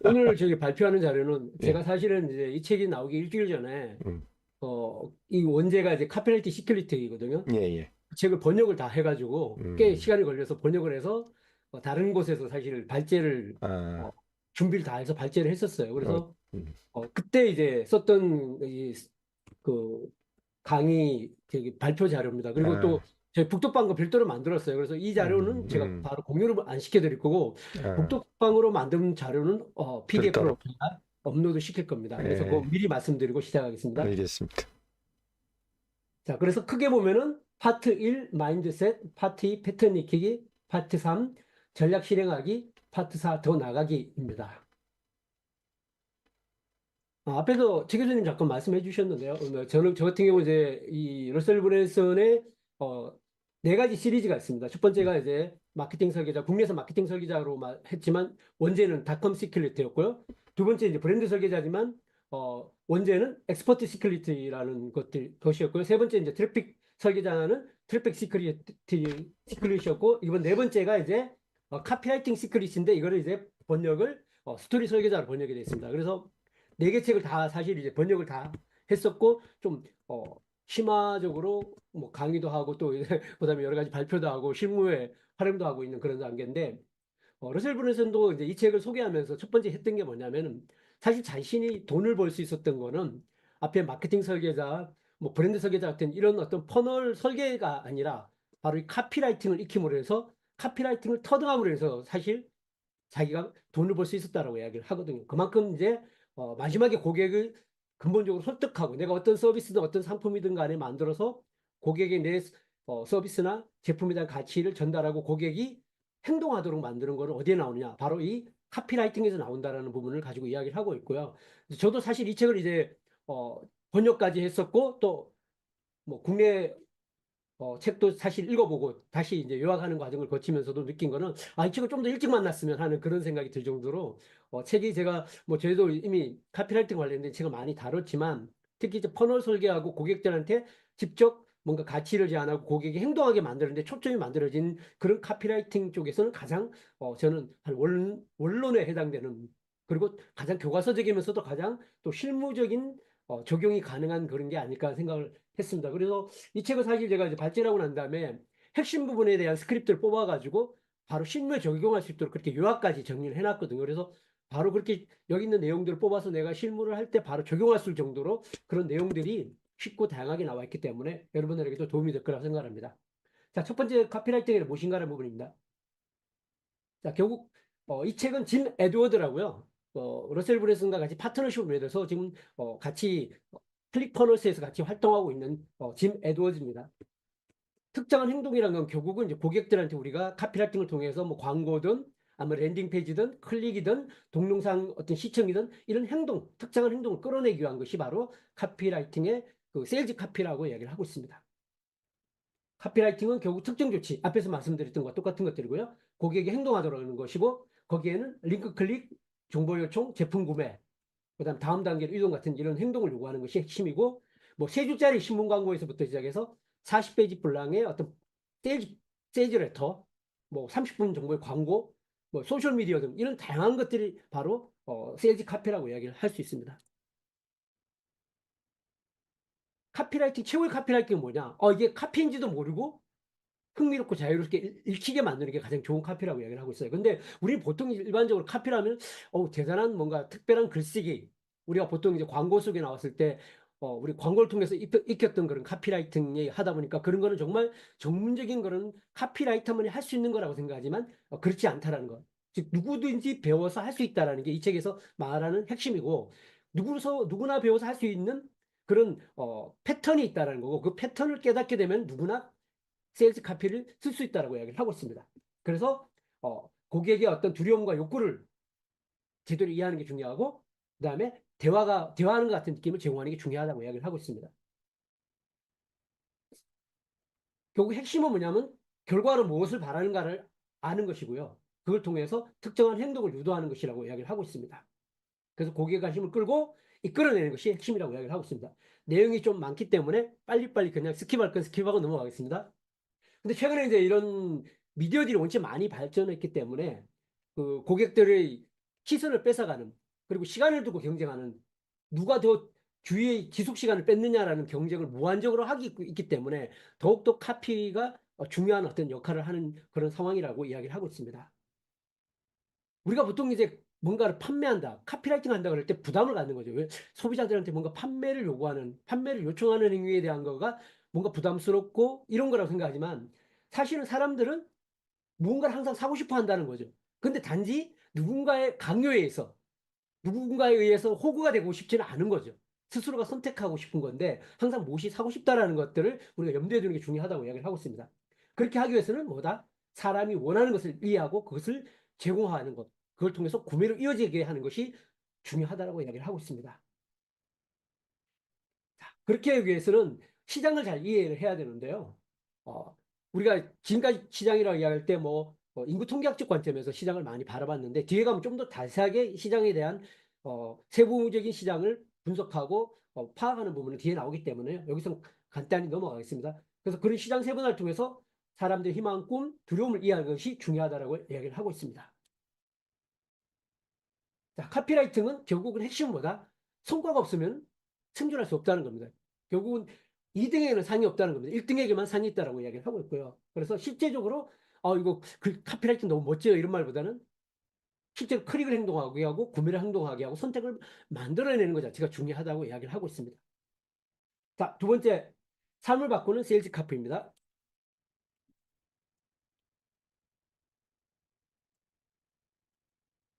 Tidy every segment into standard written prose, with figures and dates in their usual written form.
오늘 저기 발표하는 자료는 예, 제가 사실은 이제 이 책이 나오기 일주일 전에 음, 이 원제가 이제 카페레티 시큐리티거든요. 예, 예. 그 책을 번역을 다 해가지고 꽤 음, 시간이 걸려서 번역을 해서 다른 곳에서 사실 발제를 아, 준비를 다 해서 발제를 했었어요. 어, 그래서 음, 그때 이제 썼던 그 강의 저기 발표 자료입니다. 그리고 또 아, 저희 북독방과 별도로 만들었어요. 그래서 이 자료는 제가 음, 바로 공유를 안 시켜드릴 거고 아, 북독방으로 만든 자료는 별도로. PDF로 업로드 시킬 겁니다. 그래서 그거 예, 미리 말씀드리고 시작하겠습니다. 알겠습니다. 자, 그래서 크게 보면은 파트 1 마인드셋, 파트 2 패턴 익히기, 파트 3 전략 실행하기, 파트 4 더 나가기입니다. 앞에서 최 교수님 잠깐 말씀해 주셨는데요. 저는 저 같은 경우 이제 이 러셀 브랜슨의 어, 네 가지 시리즈가 있습니다. 첫 음, 번째가 이제 마케팅 설계자, 국내에서 마케팅 설계자로 했지만 원제는 닷컴 시큐리티였고요. 두 번째 이제 브랜드 설계자지만 원제는 엑스퍼트 시큐리티라는 것이었고요. 세 번째 이제 트래픽 설계자는 트래픽 시큐리티였고 이번 네 번째가 이제 카피라이팅 시큐리티인데 이거를 이제 번역을 스토리 설계자로 번역이 됐습니다. 그래서 네 개 책을 다 사실 이제 번역을 다 했었고 좀 심화적으로 뭐 강의도 하고 또 그다음에 여러 가지 발표도 하고 실무에 활용도 하고 있는 그런 단계인데 러셀 브런슨도 이제 이 책을 소개하면서 첫 번째 했던 게 뭐냐면은 사실 자신이 돈을 벌 수 있었던 거는 앞에 마케팅 설계자, 뭐 브랜드 설계자 같은 이런 어떤 퍼널 설계가 아니라 바로 이 카피라이팅을 익힘으로 해서 카피라이팅을 터득함으로 해서 사실 자기가 돈을 벌 수 있었다라고 이야기를 하거든요. 그만큼 이제 마지막에 고객을 근본적으로 설득하고 내가 어떤 서비스든 어떤 상품이든 간에 만들어서 고객의 내 서비스나 제품에 대한 가치를 전달하고 고객이 행동하도록 만드는 거는 어디에 나오느냐? 바로 이 카피라이팅에서 나온다라는 부분을 가지고 이야기를 하고 있고요. 저도 사실 이 책을 이제 어, 번역까지 했었고 또 뭐 국내 책도 사실 읽어보고 다시 이제 요약하는 과정을 거치면서도 느낀 거는 이 책을 좀 더 일찍 만났으면 하는 그런 생각이 들 정도로 책이 제가 뭐 저희도 이미 카피라이팅 관련된 책을 많이 다뤘지만 특히 이제 퍼널 설계하고 고객들한테 직접 뭔가 가치를 제안하고 고객이 행동하게 만드는데 초점이 만들어진 그런 카피라이팅 쪽에서는 가장 저는 한 원론에 해당되는 그리고 가장 교과서적이면서도 가장 또 실무적인 적용이 가능한 그런 게 아닐까 생각을 했습니다. 그래서 이 책을 사실 제가 이제 발제하고 난 다음에 핵심 부분에 대한 스크립트를 뽑아가지고 바로 실무에 적용할 수 있도록 그렇게 요약까지 정리를 해놨거든요. 그래서 바로 그렇게 여기 있는 내용들을 뽑아서 내가 실무를 할 때 바로 적용할 수 있을 정도로 그런 내용들이 쉽고 다양하게 나와 있기 때문에 여러분들에게도 도움이 될 거라고 생각합니다. 자, 첫 번째 카피라이팅이 무엇인가라는 부분입니다. 자, 결국 이 책은 짐 에드워드라고요. 러셀 브랜슨과 같이 파트너십을 맺어서 지금 같이 클릭커너스에서 같이 활동하고 있는 짐 에드워즈입니다. 특정한 행동이라는 건 결국은 이제 고객들한테 우리가 카피라이팅을 통해서 뭐 광고든 아마 랜딩 페이지든 클릭이든 동영상 어떤 시청이든 이런 행동, 특정한 행동을 끌어내기 위한 것이 바로 카피라이팅의 그 세일즈 카피라고 이야기를 하고 있습니다. 카피라이팅은 결국 특정 조치, 앞에서 말씀드렸던 것과 똑같은 것들이고요. 고객이 행동하도록 하는 것이고 거기에는 링크 클릭, 정보 요청, 제품 구매, 그다음 다음 단계로 이동 같은 이런 행동을 요구하는 것이 핵심이고 뭐 세 줄짜리 신문 광고에서부터 시작해서 40페이지 분량의 어떤 세일즈, 세일즈 레터, 뭐 30분 정도의 광고, 뭐 소셜 미디어 등 이런 다양한 것들이 바로 세일즈 카피라고 이야기를 할 수 있습니다. 카피라이팅 최고의 카피라이팅은 뭐냐? 이게 카피인지도 모르고 흥미롭고 자유롭게 읽히게 만드는 게 가장 좋은 카피라고 이야기를 하고 있어요. 근데 우리 보통 일반적으로 카피라면 대단한 뭔가 특별한 글쓰기 우리가 보통 이제 광고 속에 나왔을 때 우리 광고를 통해서 익혔던 그런 카피라이팅이 하다 보니까 그런 거는 정말 전문적인 그런 카피라이터만이 할 수 있는 거라고 생각하지만 그렇지 않다라는 것. 즉 누구든지 배워서 할 수 있다라는 게 이 책에서 말하는 핵심이고 누구나 배워서 할 수 있는 그런 패턴이 있다라는 거고 그 패턴을 깨닫게 되면 누구나 세일즈 카피를 쓸 수 있다라고 이야기를 하고 있습니다. 그래서 고객의 어떤 두려움과 욕구를 제대로 이해하는 게 중요하고 그다음에 대화하는 것 같은 느낌을 제공하는 게 중요하다고 이야기를 하고 있습니다. 결국 핵심은 뭐냐면 결과로 무엇을 바라는가를 아는 것이고요. 그걸 통해서 특정한 행동을 유도하는 것이라고 이야기를 하고 있습니다. 그래서 고객의 관심을 끌고 이끌어내는 것이 핵심이라고 이야기를 하고 있습니다. 내용이 좀 많기 때문에 빨리빨리 그냥 스킵할 건 스킵하고 넘어가겠습니다. 근데 최근에 이제 이런 미디어들이 원체 많이 발전했기 때문에 그 고객들의 시선을 뺏어가는, 그리고 시간을 두고 경쟁하는, 누가 더 주위의 지속 시간을 뺏느냐라는 경쟁을 무한적으로 하기 있기 때문에 더욱더 카피가 중요한 어떤 역할을 하는 그런 상황이라고 이야기를 하고 있습니다. 우리가 보통 이제 뭔가를 판매한다, 카피라이팅 한다 그럴 때 부담을 갖는 거죠. 왜? 소비자들한테 뭔가 판매를 요구하는, 판매를 요청하는 행위에 대한 거가 뭔가 부담스럽고 이런 거라고 생각하지만, 사실은 사람들은 무언가를 항상 사고 싶어 한다는 거죠. 근데 단지 누군가의 강요에 의해서, 누군가에 의해서 호구가 되고 싶지는 않은 거죠. 스스로가 선택하고 싶은 건데 항상 무엇이 사고 싶다라는 것들을 우리가 염두에 두는 게 중요하다고 이야기를 하고 있습니다. 그렇게 하기 위해서는 뭐다? 사람이 원하는 것을 이해하고 그것을 제공하는 것, 그걸 통해서 구매로 이어지게 하는 것이 중요하다고 이야기를 하고 있습니다. 그렇게 하기 위해서는 시장을 잘 이해를 해야 되는데요. 어, 우리가 지금까지 시장이라고 이야기할 때 뭐 인구 통계학적 관점에서 시장을 많이 바라봤는데, 뒤에 가면 좀 더 자세하게 시장에 대한 세부적인 시장을 분석하고 파악하는 부분은 뒤에 나오기 때문에 여기서 간단히 넘어가겠습니다. 그래서 그런 시장 세분화를 통해서 사람들의 희망, 꿈, 두려움을 이해하는 것이 중요하다고 이야기를 하고 있습니다. 자, 카피라이팅은 결국은 핵심은 뭐다? 성과가 없으면 생존할 수 없다는 겁니다. 결국은 2등에게는 상이 없다는 겁니다. 1등에게만 상이 있다라고 이야기를 하고 있고요. 그래서 실제적으로 이거 그 카피라이팅 너무 멋져요 이런 말보다는 실제로 클릭을 행동하게 하고 구매를 행동하게 하고 선택을 만들어내는 것 자체가 중요하다고 이야기를 하고 있습니다. 자, 두 번째, 삶을 바꾸는 세일즈 카피입니다.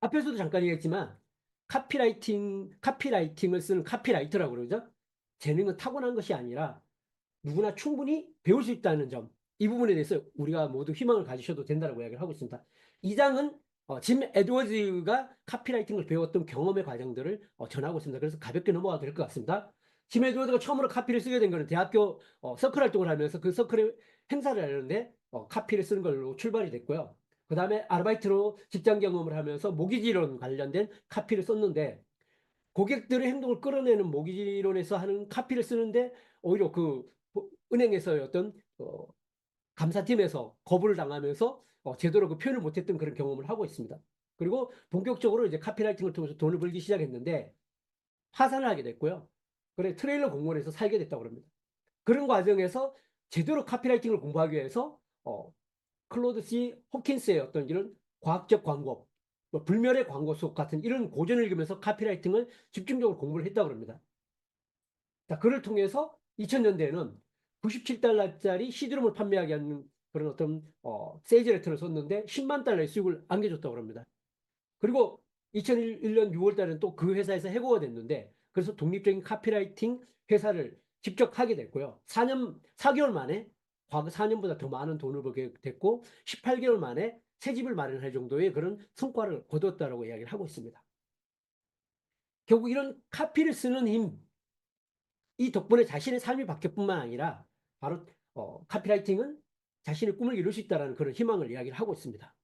앞에서도 잠깐 얘기했지만 카피라이팅을 쓰는 카피라이터라고 그러죠. 재능은 타고난 것이 아니라 누구나 충분히 배울 수 있다는 점, 이 부분에 대해서 우리가 모두 희망을 가지셔도 된다고 이야기를 하고 있습니다. 이 장은 짐 에드워즈가 카피라이팅을 배웠던 경험의 과정들을 전하고 있습니다. 그래서 가볍게 넘어가도 될 것 같습니다. 짐 에드워즈가 처음으로 카피를 쓰게 된 것은 대학교 서클 활동을 하면서 그 서클의 행사를 하는데 카피를 쓰는 걸로 출발이 됐고요. 그 다음에 아르바이트로 직장 경험을 하면서 모기지론 관련된 카피를 썼는데, 고객들의 행동을 끌어내는 모기지론에서 하는 카피를 쓰는데 오히려 그 은행에서의 어떤 감사팀에서 거부를 당하면서 제대로 그 표현을 못했던 그런 경험을 하고 있습니다. 그리고 본격적으로 이제 카피라이팅을 통해서 돈을 벌기 시작했는데 파산을 하게 됐고요. 그래 트레일러 공무원에서 살게 됐다고 합니다. 그런 과정에서 제대로 카피라이팅을 공부하기 위해서 클로드 C 호킨스의 어떤 이런 과학적 광고, 뭐 불멸의 광고 수업 같은 이런 고전을 읽으면서 카피라이팅을 집중적으로 공부를 했다고 합니다. 자, 그를 통해서 2000년대에는 97달러짜리 CD롬을 판매하게 하는 그런 어떤 세일즈 레터를 썼는데 10만 달러의 수익을 안겨줬다고 합니다. 그리고 2001년 6월 달에는 또 그 회사에서 해고가 됐는데, 그래서 독립적인 카피라이팅 회사를 직접 하게 됐고요. 4개월 만에 과거 4년보다 더 많은 돈을 벌게 됐고 18개월 만에 새 집을 마련할 정도의 그런 성과를 거뒀다라고 이야기를 하고 있습니다. 결국 이런 카피를 쓰는 힘, 이 덕분에 자신의 삶이 바뀌뿐만 아니라 바로 카피라이팅은 자신의 꿈을 이룰 수 있다는 그런 희망을 이야기를 하고 있습니다.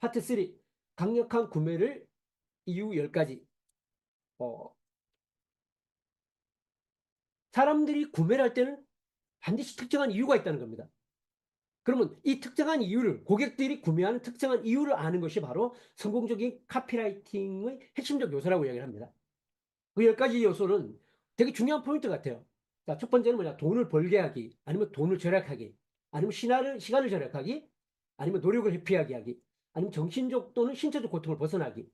파트 3, 강력한 구매를 이유 10가지. 사람들이 구매를 할 때는 반드시 특정한 이유가 있다는 겁니다. 그러면 이 특정한 이유를, 고객들이 구매하는 특정한 이유를 아는 것이 바로 성공적인 카피라이팅의 핵심적 요소라고 이야기를 합니다. 그 10가지 요소는 되게 중요한 포인트 같아요. 자, 첫 번째는 뭐냐? 돈을 벌게 하기, 아니면 돈을 절약하기, 아니면 시간을 절약하기, 아니면 노력을 회피하게 하기, 아니면 정신적 또는 신체적 고통을 벗어나기,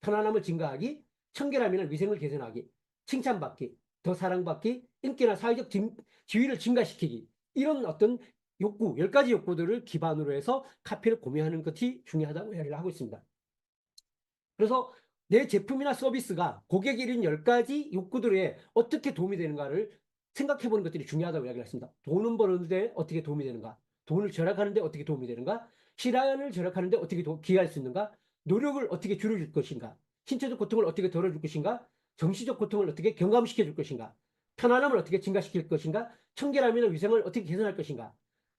편안함을 증가하기, 청결함이나 위생을 개선하기, 칭찬받기, 더 사랑받기, 인기나 사회적 지위를 증가시키기, 이런 어떤 욕구, 10가지 욕구들을 기반으로 해서 카피를 구매하는 것이 중요하다고 이야기를 하고 있습니다. 그래서 내 제품이나 서비스가 고객이 이런 10가지 욕구들에 어떻게 도움이 되는가를 생각해 보는 것들이 중요하다고 이야기를 했습니다. 돈은 버는데 어떻게 도움이 되는가? 돈을 절약하는데 어떻게 도움이 되는가? 시간을 절약하는데 어떻게 기여할 수 있는가? 노력을 어떻게 줄여줄 것인가? 신체적 고통을 어떻게 덜어줄 것인가? 정신적 고통을 어떻게 경감시켜 줄 것인가? 편안함을 어떻게 증가시킬 것인가? 청결함이나 위생을 어떻게 개선할 것인가?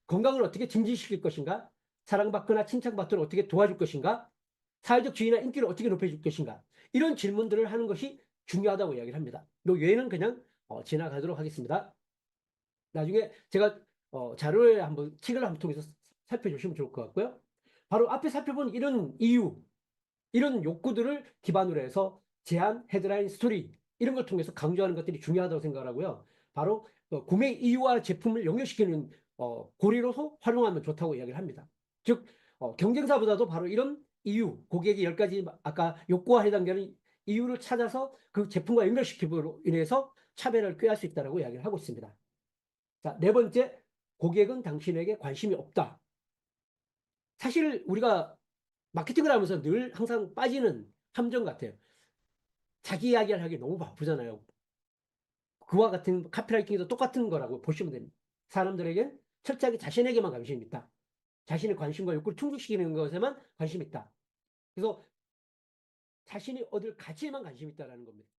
건강을 어떻게 증진시킬 것인가? 사랑받거나 칭찬받도록 어떻게 도와줄 것인가? 사회적 지위나 인기를 어떻게 높여줄 것인가? 이런 질문들을 하는 것이 중요하다고 이야기를 합니다. 요 외에는 그냥 지나가도록 하겠습니다. 나중에 제가 자료에 한번 책을 한번 통해서 살펴주시면 좋을 것 같고요. 바로 앞에 살펴본 이런 이유, 이런 욕구들을 기반으로 해서 제안, 헤드라인, 스토리 이런 걸 통해서 강조하는 것들이 중요하다고 생각하고요. 바로 구매 이유와 제품을 연결시키는 고리로서 활용하면 좋다고 이야기를 합니다. 즉 경쟁사보다도 바로 이런 이유, 고객이 10가지 아까 욕구와 해당되는 이유를 찾아서 그 제품과 연결시킴으로 인해서 차별을 꾀할 수 있다고 이야기를 하고 있습니다. 자, 네 번째, 고객은 당신에게 관심이 없다. 사실 우리가 마케팅을 하면서 늘 항상 빠지는 함정 같아요. 자기 이야기를 하기 너무 바쁘잖아요. 그와 같은 카피라이팅도 똑같은 거라고 보시면 됩니다. 사람들에겐 철저하게 자신에게만 관심이 있다. 자신의 관심과 욕구를 충족시키는 것에만 관심이 있다. 그래서 자신이 얻을 가치에만 관심이 있다는 겁니다.